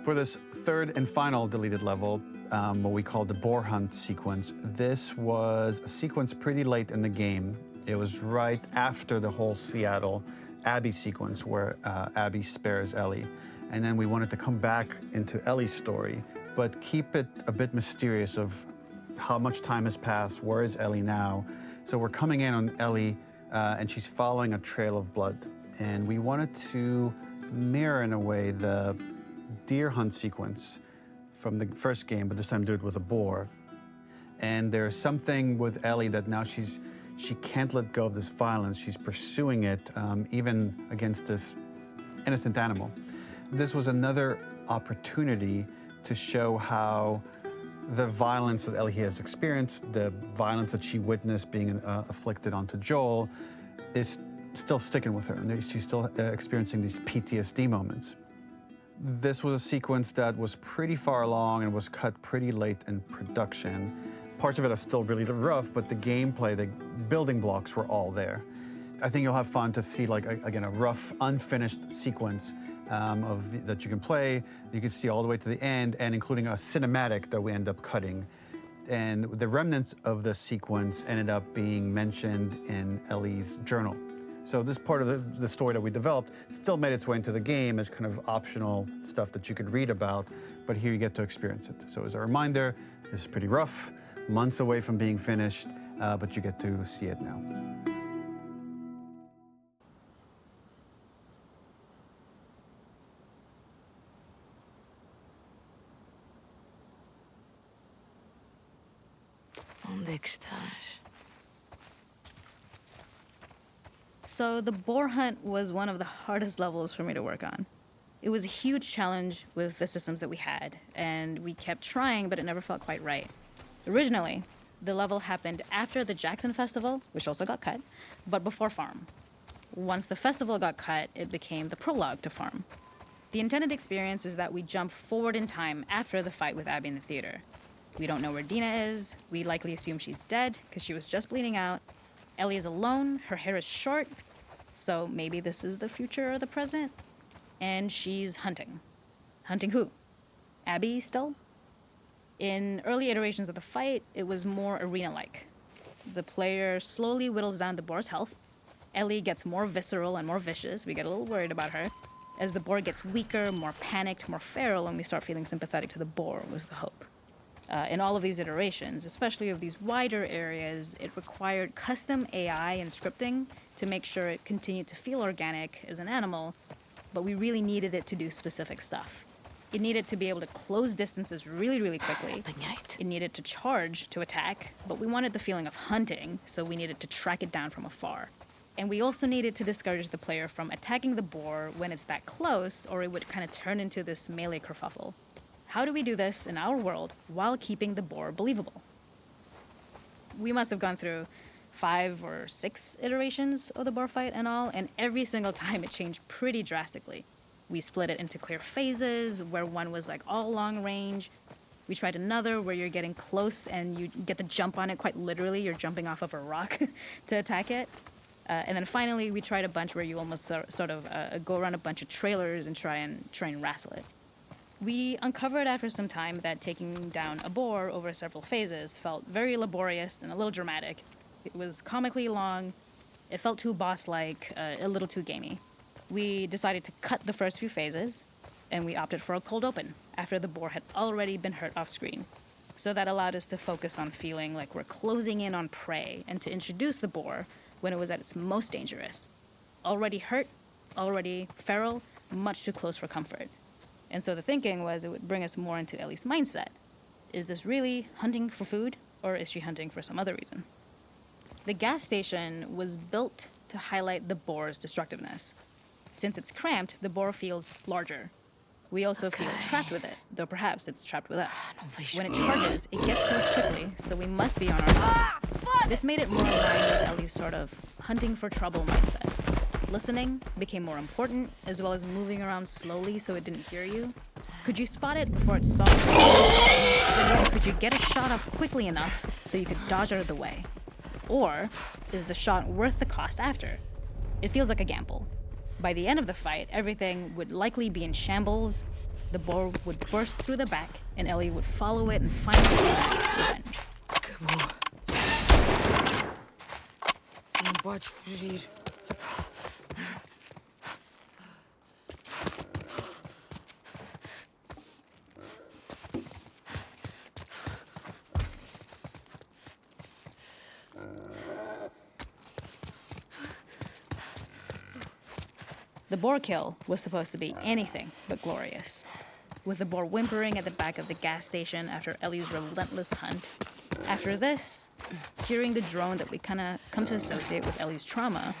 For this third and final deleted level, what we call the boar hunt sequence, this was a sequence pretty late in the game. It was right after the whole Seattle Abby sequence where Abby spares Ellie. And then we wanted to come back into Ellie's story, but keep it a bit mysterious of how much time has passed, where is Ellie now? So we're coming in on Ellie and she's following a trail of blood. And we wanted to mirror in a way the deer hunt sequence from the first game, but this time do it with a boar. And there's something with Ellie that now she can't let go of this violence. She's pursuing it even against this innocent animal. This was another opportunity to show how the violence that Ellie has experienced, the violence that she witnessed being afflicted onto Joel, is still sticking with her, and she's still experiencing these PTSD moments. This was a sequence that was pretty far along and was cut pretty late in production. Parts of it are still really rough, but the gameplay, the building blocks were all there. I think you'll have fun to see, like, again, a rough, unfinished sequence that you can play. You can see all the way to the end, and including a cinematic that we end up cutting. And the remnants of the sequence ended up being mentioned in Ellie's journal. So this part of the story that we developed still made its way into the game as kind of optional stuff that you could read about, but here you get to experience it. So as a reminder, this is pretty rough, months away from being finished, but you get to see it now. So the boar hunt was one of the hardest levels for me to work on. It was a huge challenge with the systems that we had, and we kept trying, but it never felt quite right. Originally, the level happened after the Jackson Festival, which also got cut, but before Farm. Once the festival got cut, it became the prologue to Farm. The intended experience is that we jump forward in time after the fight with Abby in the theater. We don't know where Dina is. We likely assume she's dead because she was just bleeding out. Ellie is alone. Her hair is short. So maybe this is the future or the present. And she's hunting. Hunting who? Abby still? In early iterations of the fight, it was more arena-like. The player slowly whittles down the boar's health. Ellie gets more visceral and more vicious. We get a little worried about her. As the boar gets weaker, more panicked, more feral, and we start feeling sympathetic to the boar was the hope. In all of these iterations, especially of these wider areas, it required custom AI and scripting to make sure it continued to feel organic as an animal, but we really needed it to do specific stuff. It needed to be able to close distances really, really quickly. It needed to charge to attack, but we wanted the feeling of hunting, so we needed to track it down from afar. And we also needed to discourage the player from attacking the boar when it's that close, or it would kind of turn into this melee kerfuffle. How do we do this in our world while keeping the boar believable? We must have gone through 5 or 6 iterations of the boar fight and all, and every single time it changed pretty drastically. We split it into clear phases, where one was like all long range. We tried another where you're getting close and you get to jump on it quite literally. You're jumping off of a rock to attack it. And then finally, we tried a bunch where you almost sort of go around a bunch of trailers and try and wrestle it. We uncovered after some time that taking down a boar over several phases felt very laborious and a little dramatic. It was comically long, it felt too boss-like, a little too gamey. We decided to cut the first few phases, and we opted for a cold open after the boar had already been hurt off-screen. So that allowed us to focus on feeling like we're closing in on prey and to introduce the boar when it was at its most dangerous. Already hurt, already feral, much too close for comfort. And so the thinking was it would bring us more into Ellie's mindset. Is this really hunting for food, or is she hunting for some other reason? The gas station was built to highlight the boar's destructiveness. Since it's cramped, the boar feels larger. We also feel trapped with it, though perhaps it's trapped with us. When it charges, it gets to us quickly, so we must be on our toes. This made it more in line with Ellie's sort of hunting for trouble mindset. Listening became more important, as well as moving around slowly so it didn't hear you. Could you spot it before it saw you? Could you get a shot off quickly enough so you could dodge out of the way? Or is the shot worth the cost after? It feels like a gamble. By the end of the fight, everything would likely be in shambles. The boar would burst through the back, and Ellie would follow it and finally get revenge. Acabou. Não podes fugir. The boar kill was supposed to be anything but glorious, with the boar whimpering at the back of the gas station after Ellie's relentless hunt. After this, hearing the drone that we kind of come to associate with Ellie's trauma